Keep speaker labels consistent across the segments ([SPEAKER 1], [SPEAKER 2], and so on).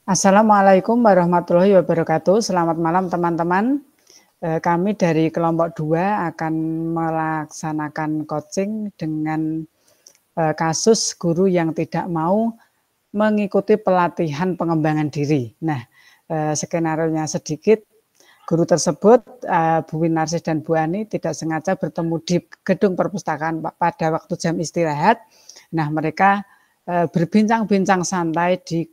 [SPEAKER 1] Assalamualaikum warahmatullahi wabarakatuh. Selamat malam teman-teman. Kami dari kelompok 2 akan melaksanakan coaching dengan kasus guru yang tidak mau mengikuti pelatihan pengembangan diri. Nah, skenario-nya sedikit. Guru tersebut, Bu Winarsis dan Bu Ani, tidak sengaja bertemu di gedung perpustakaan pada waktu jam istirahat. Nah, mereka berbincang-bincang santai di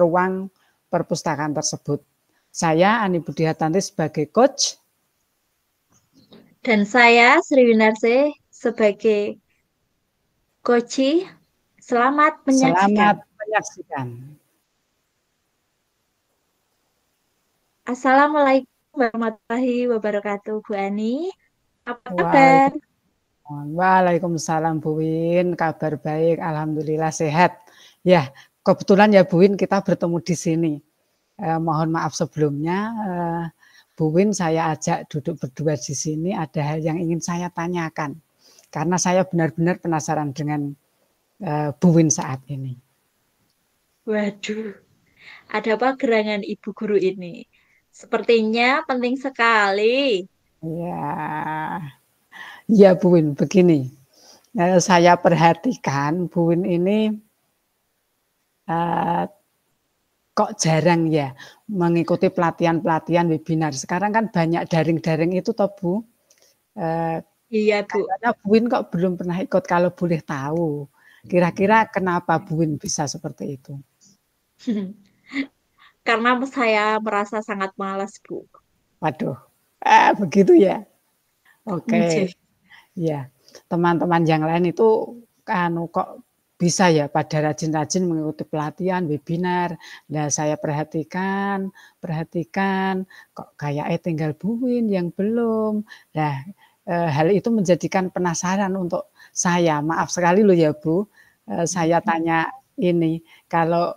[SPEAKER 1] ruang perpustakaan tersebut. Saya Ani Budihatanti sebagai coach.
[SPEAKER 2] Dan saya Sri Winarsis sebagai coach. Selamat menyaksikan. Assalamualaikum warahmatullahi wabarakatuh, Bu Ani. Apa kabar?
[SPEAKER 1] Waalaikumsalam Bu Win, kabar baik, alhamdulillah sehat. Ya, kebetulan ya Bu Win kita bertemu di sini. Mohon maaf sebelumnya, Bu Win saya ajak duduk berdua di sini, ada hal yang ingin saya tanyakan. Karena saya benar-benar penasaran dengan Bu Win saat ini.
[SPEAKER 2] Waduh, ada apa gerangan Ibu Guru ini? Sepertinya penting sekali.
[SPEAKER 1] Ya Bu Win, begini. Saya perhatikan Bu Win ini kok jarang ya mengikuti pelatihan-pelatihan webinar. Sekarang kan banyak daring-daring itu toh Bu.
[SPEAKER 2] Iya Bu.
[SPEAKER 1] Kayaknya Bu Win kok belum pernah ikut, kalau boleh tahu. Kira-kira kenapa Bu Win bisa seperti itu?
[SPEAKER 2] Karena saya merasa sangat malas Bu.
[SPEAKER 1] Waduh, begitu ya. Oke, ya teman-teman yang lain itu kok bisa ya pada rajin-rajin mengikuti pelatihan webinar. Nah saya perhatikan kok kayaknya tinggal Bu Win yang belum. Nah hal itu menjadikan penasaran untuk saya. Maaf sekali loh ya Bu, saya tanya ini. Kalau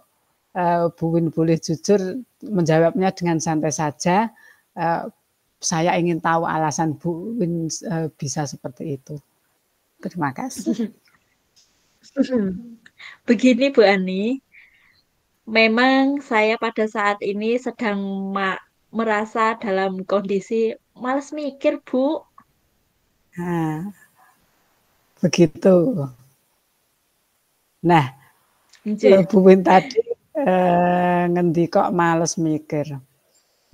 [SPEAKER 1] Bu Win boleh jujur menjawabnya dengan santai saja. Saya ingin tahu alasan Bu Win bisa seperti itu. Terima kasih.
[SPEAKER 2] Begini Bu Ani, memang saya pada saat ini sedang merasa dalam kondisi malas mikir Bu.
[SPEAKER 1] Nah, begitu. Nah, Bu Win tadi ngendi kok males mikir.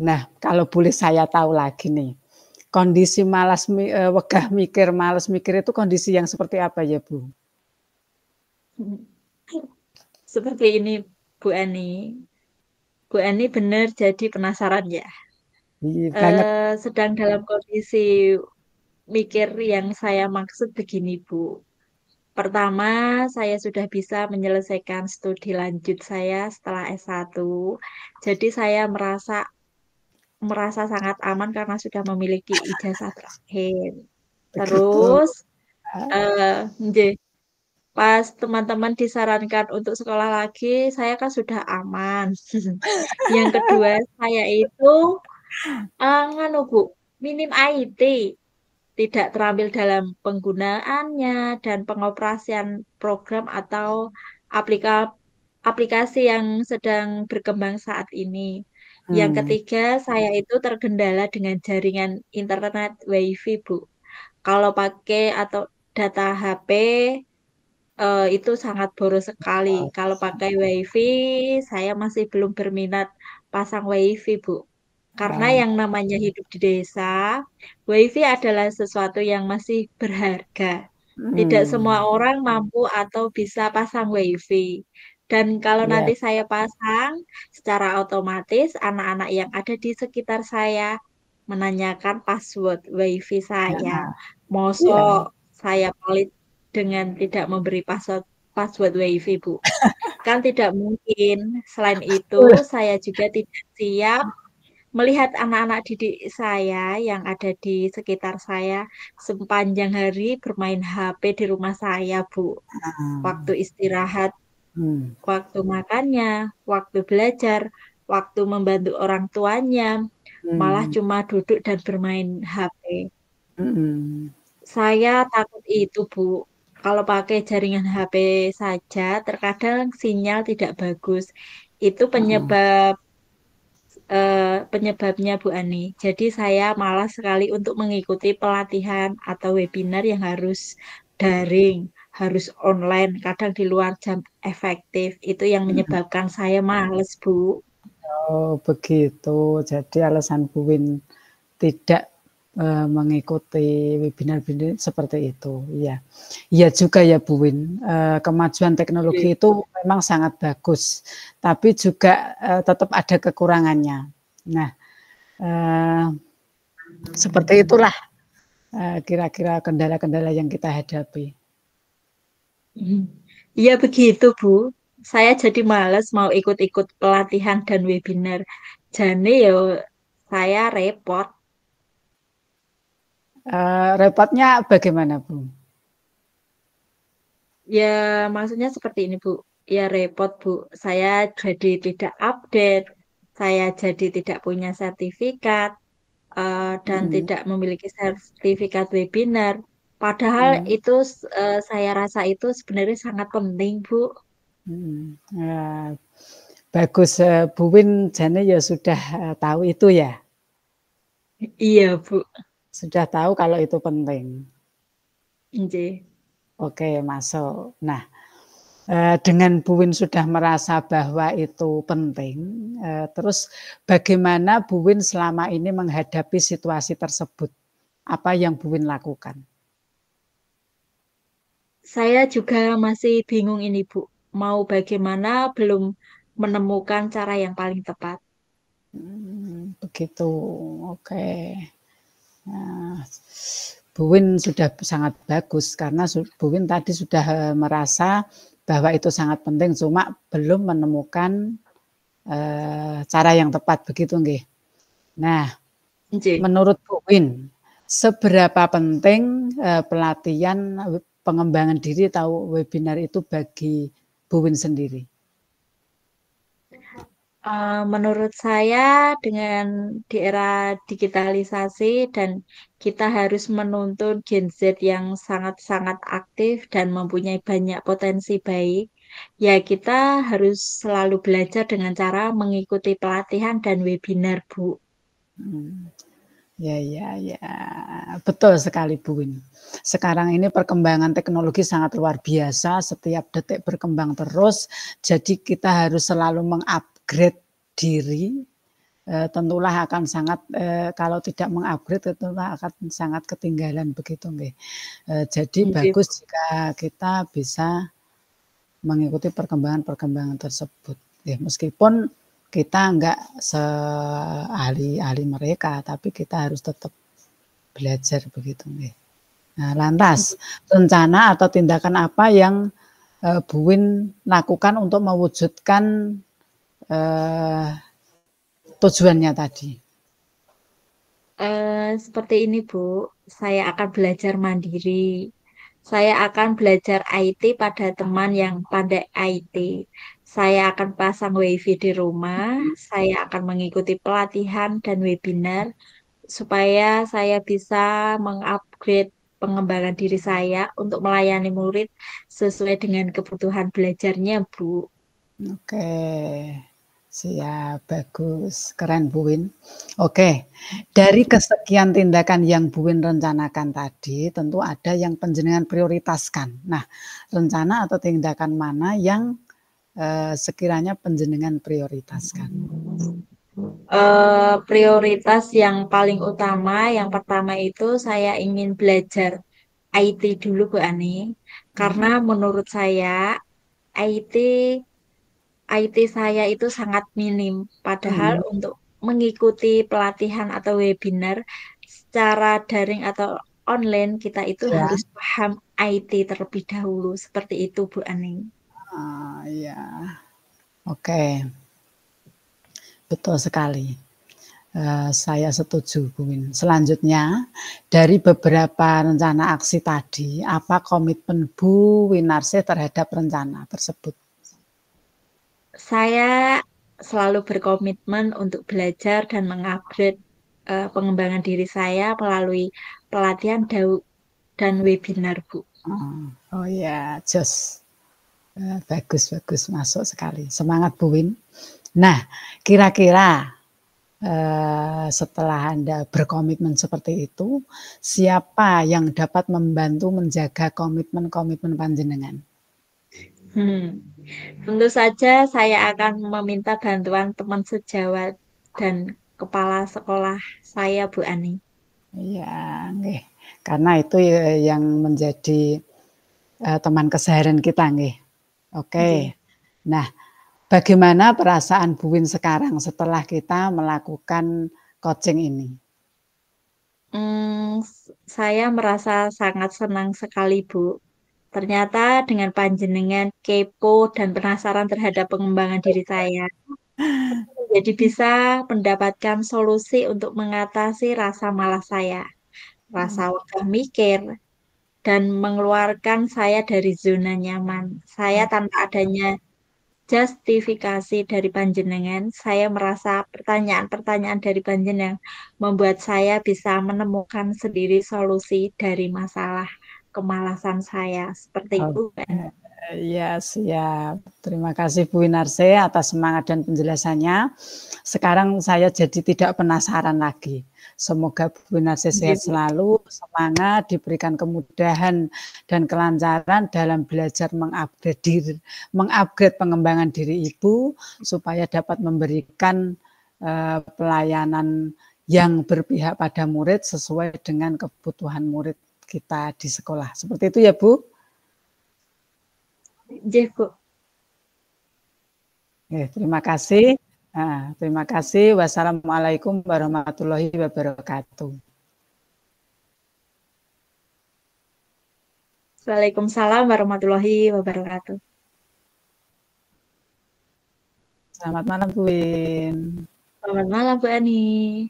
[SPEAKER 1] Nah, kalau boleh saya tahu lagi nih, kondisi malas wegah mikir, males mikir itu kondisi yang seperti apa ya Bu?
[SPEAKER 2] Seperti ini Bu Ani. Bu Ani benar jadi penasaran ya.
[SPEAKER 1] Banget.
[SPEAKER 2] Sedang dalam kondisi mikir yang saya maksud begini Bu. Pertama, saya sudah bisa menyelesaikan studi lanjut saya setelah S1. Jadi saya merasa sangat aman karena sudah memiliki ijazah terakhir.
[SPEAKER 1] Begitu.
[SPEAKER 2] Terus, pas teman-teman disarankan untuk sekolah lagi, saya kan sudah aman. Yang kedua, saya itu Bu, minim IT, tidak terambil dalam penggunaannya dan pengoperasian program atau aplikasi yang sedang berkembang saat ini. Yang ketiga, saya itu terkendala dengan jaringan internet WiFi, Bu. Kalau pakai atau data HP itu sangat boros sekali. Kalau pakai WiFi, saya masih belum berminat pasang WiFi, Bu. Karena yang namanya hidup di desa, WiFi adalah sesuatu yang masih berharga. Tidak semua orang mampu atau bisa pasang WiFi. Dan kalau nanti saya pasang, secara otomatis anak-anak yang ada di sekitar saya menanyakan password WiFi saya. Mosok saya pelit dengan tidak memberi password WiFi, Bu. Kan tidak mungkin. Selain itu, saya juga tidak siap melihat anak-anak didik saya yang ada di sekitar saya sepanjang hari bermain HP di rumah saya, Bu. Waktu istirahat, waktu makannya, waktu belajar, waktu membantu orang tuanya, malah cuma duduk dan bermain HP. Saya takut itu, Bu. Kalau pakai jaringan HP saja, terkadang sinyal tidak bagus. Itu penyebabnya Bu Ani. Jadi saya malas sekali untuk mengikuti pelatihan atau webinar yang harus daring, harus online, kadang di luar jam efektif. Itu yang menyebabkan saya males, Bu.
[SPEAKER 1] Oh, begitu. Jadi alasan Bu Win tidak mengikuti webinar-webinar seperti itu. Iya. Iya juga ya Bu Win. Kemajuan teknologi itu memang sangat bagus, tapi juga tetap ada kekurangannya. Nah, seperti itulah kira-kira kendala-kendala yang kita hadapi.
[SPEAKER 2] Iya begitu, Bu. Saya jadi males mau ikut-ikut pelatihan dan webinar. Jadi ya saya repot.
[SPEAKER 1] Repotnya bagaimana, Bu?
[SPEAKER 2] Ya maksudnya seperti ini, Bu. Ya repot, Bu. Saya jadi tidak update. Saya jadi tidak punya sertifikat dan
[SPEAKER 1] Hmm.
[SPEAKER 2] tidak memiliki sertifikat webinar. Padahal
[SPEAKER 1] Hmm.
[SPEAKER 2] itu saya rasa itu sebenarnya sangat penting, Bu.
[SPEAKER 1] Hmm. Bagus, Bu Win jane ya sudah tahu itu ya.
[SPEAKER 2] Iya, Bu.
[SPEAKER 1] Sudah tahu kalau itu penting.
[SPEAKER 2] Nggih.
[SPEAKER 1] Oke, masuk. Nah, dengan Bu Win sudah merasa bahwa itu penting, terus bagaimana Bu Win selama ini menghadapi situasi tersebut? Apa yang Bu Win lakukan?
[SPEAKER 2] Saya juga masih bingung ini, Bu. Mau bagaimana belum menemukan cara yang paling tepat.
[SPEAKER 1] Begitu, oke. Nah, Bu Win sudah sangat bagus karena Bu Win tadi sudah merasa bahwa itu sangat penting, cuma belum menemukan cara yang tepat, begitu nggih. Nah,
[SPEAKER 2] Nggih.
[SPEAKER 1] menurut Bu Win, seberapa penting pelatihan pengembangan diri atau webinar itu bagi Bu Win sendiri?
[SPEAKER 2] Menurut saya dengan di era digitalisasi dan kita harus menuntun Gen Z yang sangat-sangat aktif dan mempunyai banyak potensi baik, ya kita harus selalu belajar dengan cara mengikuti pelatihan dan webinar, Bu.
[SPEAKER 1] Ya, ya, ya, betul sekali Bu Win. Sekarang ini perkembangan teknologi sangat luar biasa, setiap detik berkembang terus, jadi kita harus selalu mengupgrade diri. Tentulah akan sangat kalau tidak mengupgrade tentulah akan sangat ketinggalan begitu nggih. Jadi
[SPEAKER 2] Nggih,
[SPEAKER 1] bagus jika kita bisa mengikuti perkembangan-perkembangan tersebut. Ya, meskipun kita enggak seahli-ahli mereka, tapi kita harus tetap belajar begitu nggih. Nah, lantas rencana atau tindakan apa yang Bu Win lakukan untuk mewujudkan tujuannya tadi?
[SPEAKER 2] Seperti ini, Bu. Saya akan belajar mandiri. Saya akan belajar IT pada teman yang pandai IT. Saya akan pasang WiFi di rumah. Saya akan mengikuti pelatihan dan webinar supaya saya bisa mengupgrade pengembangan diri saya untuk melayani murid sesuai dengan kebutuhan belajarnya, Bu.
[SPEAKER 1] Oke, siap, bagus, keren Bu Win. Oke, dari kesekian tindakan yang Bu Win rencanakan tadi, tentu ada yang panjenengan prioritaskan. Nah, rencana atau tindakan mana yang sekiranya panjenengan prioritaskan?
[SPEAKER 2] Prioritas yang paling utama, yang pertama itu saya ingin belajar IT dulu, Bu Ani, karena menurut saya IT IT saya itu sangat minim. Padahal
[SPEAKER 1] Hmm,
[SPEAKER 2] untuk mengikuti pelatihan atau webinar secara daring atau online, kita itu
[SPEAKER 1] ya,
[SPEAKER 2] harus paham IT terlebih dahulu. Seperti itu, Bu Ani.
[SPEAKER 1] ya, oke, betul sekali. Saya setuju, Bu Win. Selanjutnya, dari beberapa rencana aksi tadi, apa komitmen Bu Winarsih terhadap rencana tersebut?
[SPEAKER 2] Saya selalu berkomitmen untuk belajar dan mengupgrade pengembangan diri saya melalui pelatihan dan webinar, Bu.
[SPEAKER 1] Oh, oh ya, jos. Bagus, bagus, masuk sekali. Semangat Bu Win. Nah, kira-kira setelah Anda berkomitmen seperti itu, siapa yang dapat membantu menjaga komitmen-komitmen panjenengan?
[SPEAKER 2] Tentu saja saya akan meminta bantuan teman sejawat dan kepala sekolah saya, Bu Ani.
[SPEAKER 1] Iya, nggih. Karena itu yang menjadi teman keseharian kita nggih.
[SPEAKER 2] Nggih.
[SPEAKER 1] Oke. Nah, bagaimana perasaan Bu Win sekarang setelah kita melakukan coaching ini?
[SPEAKER 2] Saya merasa sangat senang sekali, Bu. Ternyata dengan panjenengan kepo dan penasaran terhadap pengembangan diri saya, jadi bisa mendapatkan solusi untuk mengatasi rasa malas saya, rasa wegah mikir, dan mengeluarkan saya dari zona nyaman. Saya tanpa adanya justifikasi dari panjenengan, saya merasa pertanyaan-pertanyaan dari panjenengan membuat saya bisa menemukan sendiri solusi dari masalah kemalasan saya. Seperti itu,
[SPEAKER 1] Oke,
[SPEAKER 2] kan?
[SPEAKER 1] iya siap. Terima kasih Bu Winarse atas semangat dan penjelasannya. Sekarang saya jadi tidak penasaran lagi. Semoga Bu Winarse
[SPEAKER 2] Iya,
[SPEAKER 1] sehat
[SPEAKER 2] Bu.
[SPEAKER 1] selalu, semangat, diberikan kemudahan dan kelancaran dalam belajar mengupgrade pengembangan diri Ibu supaya dapat memberikan pelayanan yang berpihak pada murid sesuai dengan kebutuhan murid kita di sekolah. Seperti itu ya Bu?
[SPEAKER 2] Iya, Bu.
[SPEAKER 1] Terima kasih. Nah, terima kasih. Wassalamualaikum warahmatullahi wabarakatuh.
[SPEAKER 2] Waalaikumsalam warahmatullahi wabarakatuh.
[SPEAKER 1] Selamat malam, Bu Win.
[SPEAKER 2] Selamat malam, Bu Ani.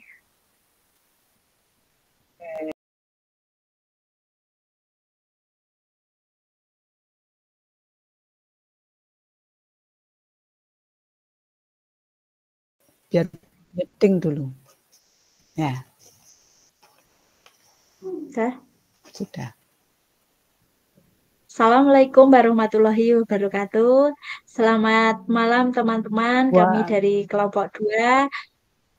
[SPEAKER 1] Biar meeting dulu. Ya, sudah.
[SPEAKER 2] Assalamualaikum warahmatullahi wabarakatuh. Selamat malam teman-teman. Kami
[SPEAKER 1] Wah,
[SPEAKER 2] dari kelompok 2.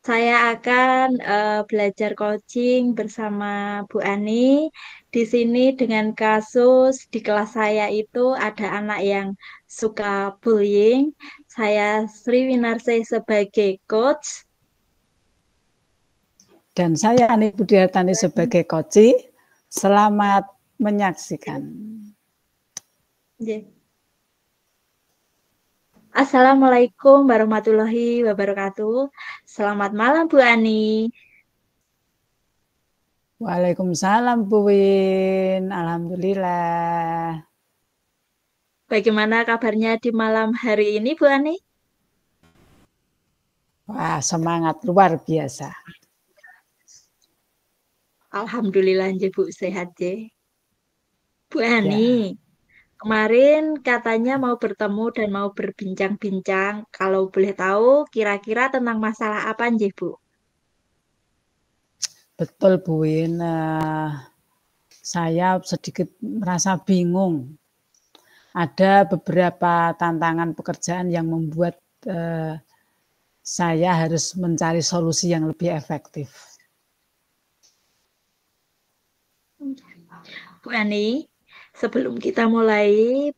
[SPEAKER 2] Saya akan belajar coaching bersama Bu Ani. Di sini dengan kasus di kelas saya itu ada anak yang suka bullying. Saya Sri Winarse sebagai coach.
[SPEAKER 1] dan saya Ani Budiartani sebagai coach. Selamat menyaksikan.
[SPEAKER 2] Assalamualaikum warahmatullahi wabarakatuh. Selamat malam Bu Ani.
[SPEAKER 1] Waalaikumsalam Bu Win. Alhamdulillah.
[SPEAKER 2] Bagaimana kabarnya di malam hari ini Bu Ani?
[SPEAKER 1] Wah, semangat luar biasa.
[SPEAKER 2] Alhamdulillah Bu sehat je. Bu Ani,
[SPEAKER 1] Ya,
[SPEAKER 2] kemarin katanya mau bertemu dan mau berbincang-bincang. Kalau boleh tahu kira-kira tentang masalah apa nje Bu?
[SPEAKER 1] betul Bu Win. Saya sedikit merasa bingung. Ada beberapa tantangan pekerjaan yang membuat saya harus mencari solusi yang lebih efektif.
[SPEAKER 2] Bu Ani, sebelum kita mulai,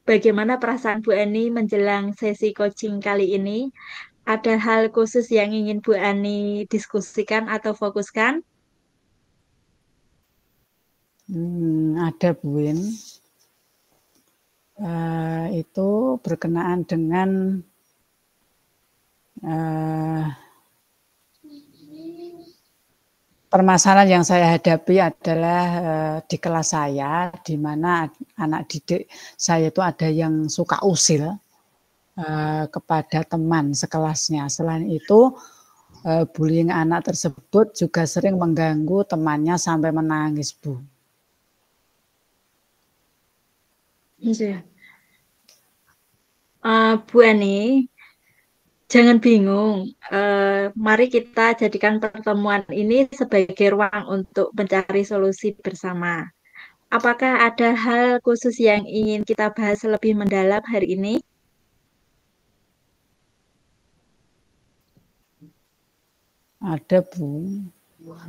[SPEAKER 2] bagaimana perasaan Bu Ani menjelang sesi coaching kali ini? Ada hal khusus yang ingin Bu Ani diskusikan atau fokuskan?
[SPEAKER 1] Ada Bu Win. Itu berkenaan dengan permasalahan yang saya hadapi adalah di kelas saya, di mana anak didik saya itu ada yang suka usil kepada teman sekelasnya. Selain itu, bullying anak tersebut juga sering mengganggu temannya sampai menangis, Bu.
[SPEAKER 2] Bu Ani, jangan bingung. Mari kita jadikan pertemuan ini sebagai ruang untuk mencari solusi bersama. Apakah ada hal khusus yang ingin kita bahas lebih mendalam hari ini?
[SPEAKER 1] Ada, Bu.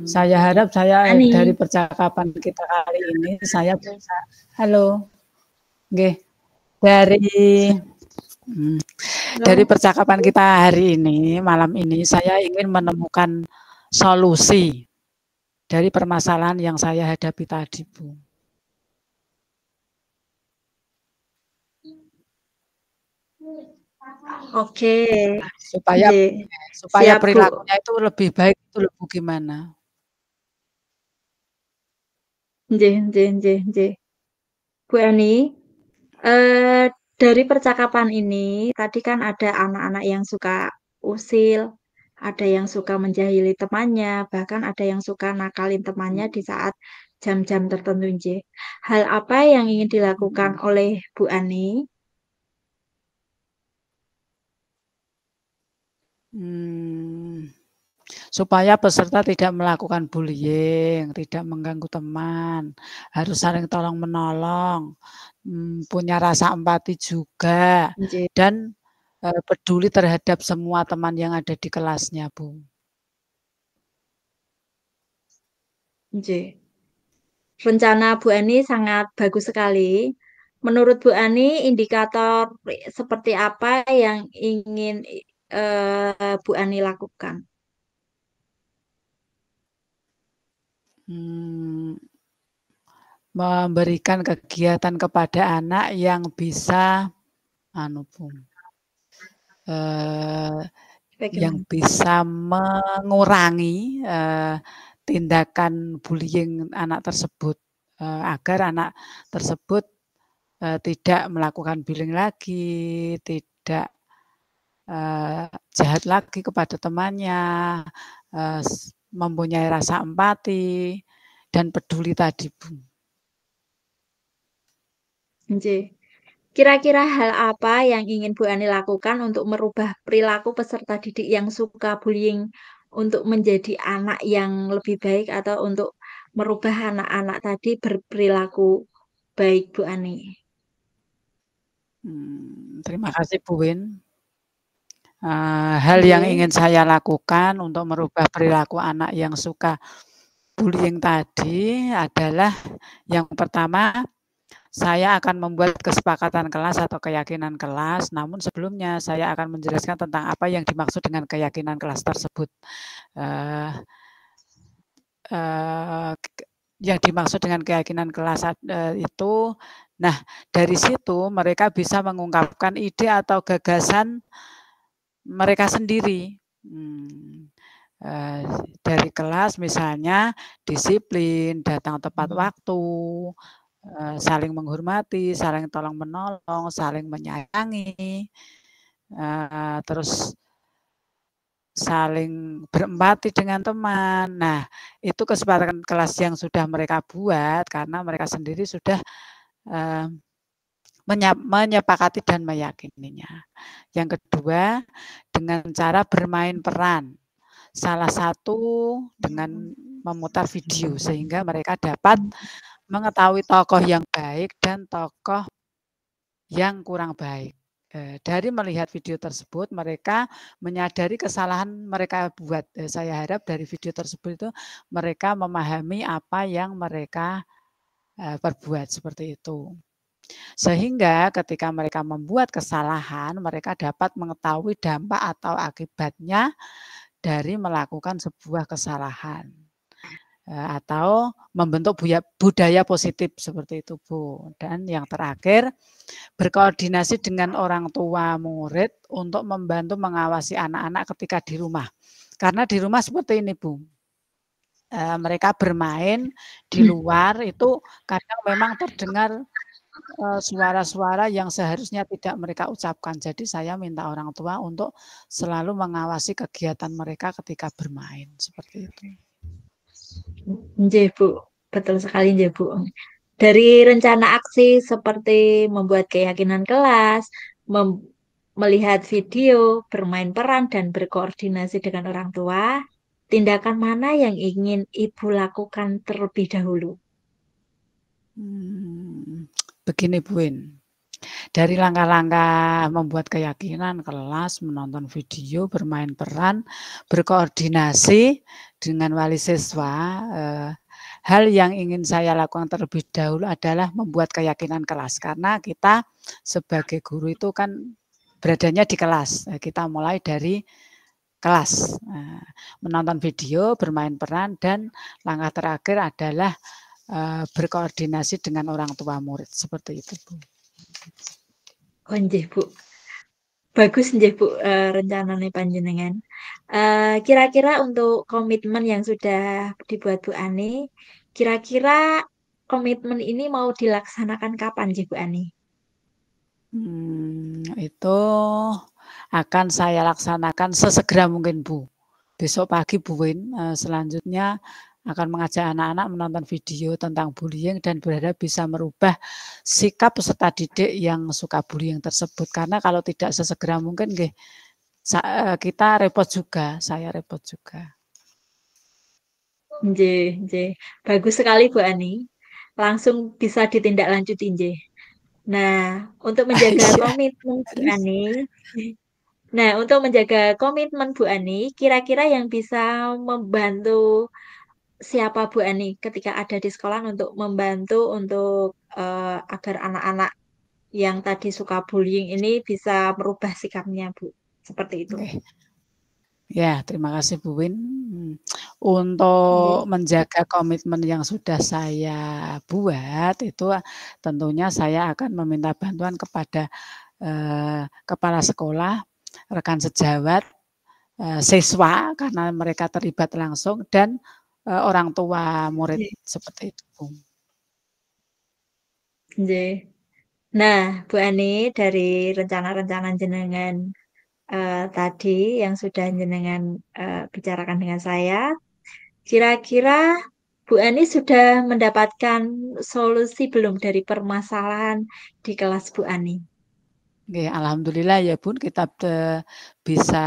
[SPEAKER 1] Saya harap dari
[SPEAKER 2] Ani.
[SPEAKER 1] percakapan kita kali ini saya bisa. Halo. Nggih. Dari percakapan kita hari ini, malam ini saya ingin menemukan solusi dari permasalahan yang saya hadapi tadi, Bu.
[SPEAKER 2] Oke.
[SPEAKER 1] Supaya
[SPEAKER 2] Siap, Bu.
[SPEAKER 1] perilakunya itu lebih baik itu Bu gimana?
[SPEAKER 2] Nggih. Bu Ani, dari percakapan ini tadi kan ada anak-anak yang suka usil, ada yang suka menjahili temannya, bahkan ada yang suka nakalin temannya di saat jam-jam tertentu, nggih. Hal apa yang ingin dilakukan oleh Bu Ani?
[SPEAKER 1] Supaya peserta tidak melakukan bullying, tidak mengganggu teman, harus saling tolong menolong, punya rasa empati juga,
[SPEAKER 2] Nggih.
[SPEAKER 1] dan peduli terhadap semua teman yang ada di kelasnya, Bu.
[SPEAKER 2] Nggih. Rencana Bu Ani sangat bagus sekali. Menurut Bu Ani, indikator seperti apa yang ingin Bu Ani lakukan?
[SPEAKER 1] Memberikan kegiatan kepada anak yang bisa yang bisa mengurangi tindakan bullying anak tersebut, agar anak tersebut tidak melakukan bullying lagi, tidak jahat lagi kepada temannya, mempunyai rasa empati dan peduli tadi, Bu.
[SPEAKER 2] Nggih. Kira-kira hal apa yang ingin Bu Ani lakukan untuk merubah perilaku peserta didik yang suka bullying untuk menjadi anak yang lebih baik atau untuk merubah anak-anak tadi berperilaku baik, Bu Ani?
[SPEAKER 1] Terima kasih, Bu Win. Hal yang ingin saya lakukan untuk merubah perilaku anak yang suka bullying tadi adalah yang pertama, saya akan membuat kesepakatan kelas atau keyakinan kelas, namun sebelumnya saya akan menjelaskan tentang apa yang dimaksud dengan keyakinan kelas tersebut. Yang dimaksud dengan keyakinan kelas itu, nah dari situ mereka bisa mengungkapkan ide atau gagasan mereka sendiri. Dari kelas misalnya disiplin, datang tepat waktu, saling menghormati, saling tolong menolong, saling menyayangi, terus saling berempati dengan teman. Nah, itu kesepakatan kelas yang sudah mereka buat karena mereka sendiri sudah menyepakati dan meyakininya. Yang kedua, dengan cara bermain peran. Salah satu dengan memutar video sehingga mereka dapat mengetahui tokoh yang baik dan tokoh yang kurang baik. Dari melihat video tersebut, mereka menyadari kesalahan mereka buat. Saya harap dari video tersebut itu mereka memahami apa yang mereka perbuat seperti itu. Sehingga ketika mereka membuat kesalahan, mereka dapat mengetahui dampak atau akibatnya dari melakukan sebuah kesalahan. Atau membentuk budaya positif seperti itu, Bu. Dan yang terakhir, berkoordinasi dengan orang tua murid untuk membantu mengawasi anak-anak ketika di rumah. Karena di rumah seperti ini, Bu. Mereka bermain di luar itu kadang memang terdengar suara-suara yang seharusnya tidak mereka ucapkan. Jadi saya minta orang tua untuk selalu mengawasi kegiatan mereka ketika bermain seperti itu.
[SPEAKER 2] Nggih, Bu. Betul sekali, nggih, Bu. Dari rencana aksi seperti membuat keyakinan kelas, melihat video, bermain peran, dan berkoordinasi dengan orang tua, tindakan mana yang ingin Ibu lakukan terlebih dahulu?
[SPEAKER 1] Begini, Bu Win. Dari langkah-langkah membuat keyakinan kelas, menonton video, bermain peran, berkoordinasi dengan wali siswa, hal yang ingin saya lakukan terlebih dahulu adalah membuat keyakinan kelas. Karena kita sebagai guru itu kan beradanya di kelas. Kita mulai dari kelas. Menonton video, bermain peran, dan langkah terakhir adalah berkoordinasi dengan orang tua murid. Seperti itu, Bu.
[SPEAKER 2] Oh nggih, Bu. Bagus nggih, Bu, rencanane panjenengan. Kira-kira untuk komitmen yang sudah dibuat Bu Ani, kira-kira komitmen ini mau dilaksanakan kapan nggih, Bu Ani?
[SPEAKER 1] Itu akan saya laksanakan sesegera mungkin, Bu. Besok pagi Bu Win, selanjutnya akan mengajak anak-anak menonton video tentang bullying dan berharap bisa merubah sikap peserta didik yang suka bullying tersebut. Karena kalau tidak sesegera mungkin kita repot juga, saya repot juga.
[SPEAKER 2] Nggih nggih. Bagus sekali Bu Ani. Langsung bisa ditindaklanjuti nggih. Nah, untuk menjaga
[SPEAKER 1] Iya,
[SPEAKER 2] komitmen Bu
[SPEAKER 1] terus?
[SPEAKER 2] Ani untuk menjaga komitmen Bu Ani, kira-kira yang bisa membantu siapa Bu Ani ketika ada di sekolah untuk membantu untuk, agar anak-anak yang tadi suka bullying ini bisa merubah sikapnya, Bu? Seperti itu.
[SPEAKER 1] Oke. Ya, terima kasih Bu Win. Untuk
[SPEAKER 2] Nggih.
[SPEAKER 1] menjaga komitmen yang sudah saya buat itu tentunya saya akan meminta bantuan kepada kepala sekolah, rekan sejawat, siswa karena mereka terlibat langsung dan orang tua murid
[SPEAKER 2] Nggih.
[SPEAKER 1] seperti itu, Bu.
[SPEAKER 2] Nggih. Nah, Bu Ani, dari rencana-rencana jenengan, tadi yang sudah jenengan, bicarakan dengan saya, kira-kira Bu Ani sudah mendapatkan solusi belum dari permasalahan di kelas Bu Ani?
[SPEAKER 1] Nggih, alhamdulillah ya Bun kita bisa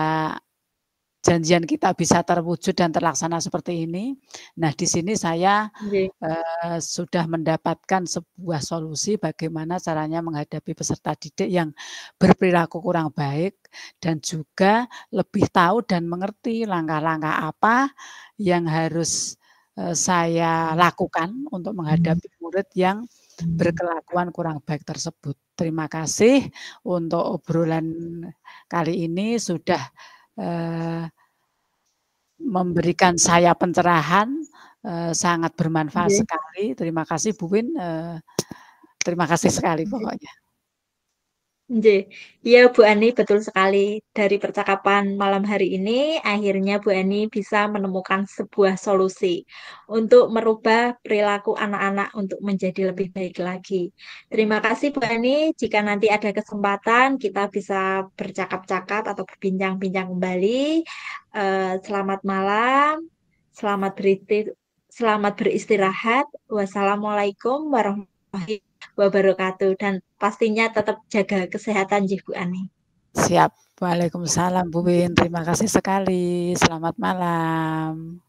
[SPEAKER 1] janjian kita bisa terwujud dan terlaksana seperti ini. Nah, di sini saya
[SPEAKER 2] Nggih.
[SPEAKER 1] sudah mendapatkan sebuah solusi bagaimana caranya menghadapi peserta didik yang berperilaku kurang baik dan juga lebih tahu dan mengerti langkah-langkah apa yang harus saya lakukan untuk menghadapi murid yang berkelakuan kurang baik tersebut. Terima kasih untuk obrolan kali ini sudah memberikan saya pencerahan, sangat bermanfaat
[SPEAKER 2] Nggih.
[SPEAKER 1] sekali. Terima kasih Bu Win, terima kasih sekali
[SPEAKER 2] Nggih.
[SPEAKER 1] pokoknya.
[SPEAKER 2] Nggih. Iya Bu Ani, betul sekali. Dari percakapan malam hari ini, akhirnya Bu Ani bisa menemukan sebuah solusi untuk merubah perilaku anak-anak untuk menjadi lebih baik lagi. Terima kasih Bu Ani, jika nanti ada kesempatan kita bisa bercakap-cakap atau berbincang-bincang kembali. Selamat malam, selamat selamat beristirahat. Wassalamualaikum warahmatullahi wabarakatuh, dan pastinya tetap jaga kesehatan nggih Bu Ani.
[SPEAKER 1] Siap. Waalaikumsalam Bu Win, terima kasih sekali. Selamat malam.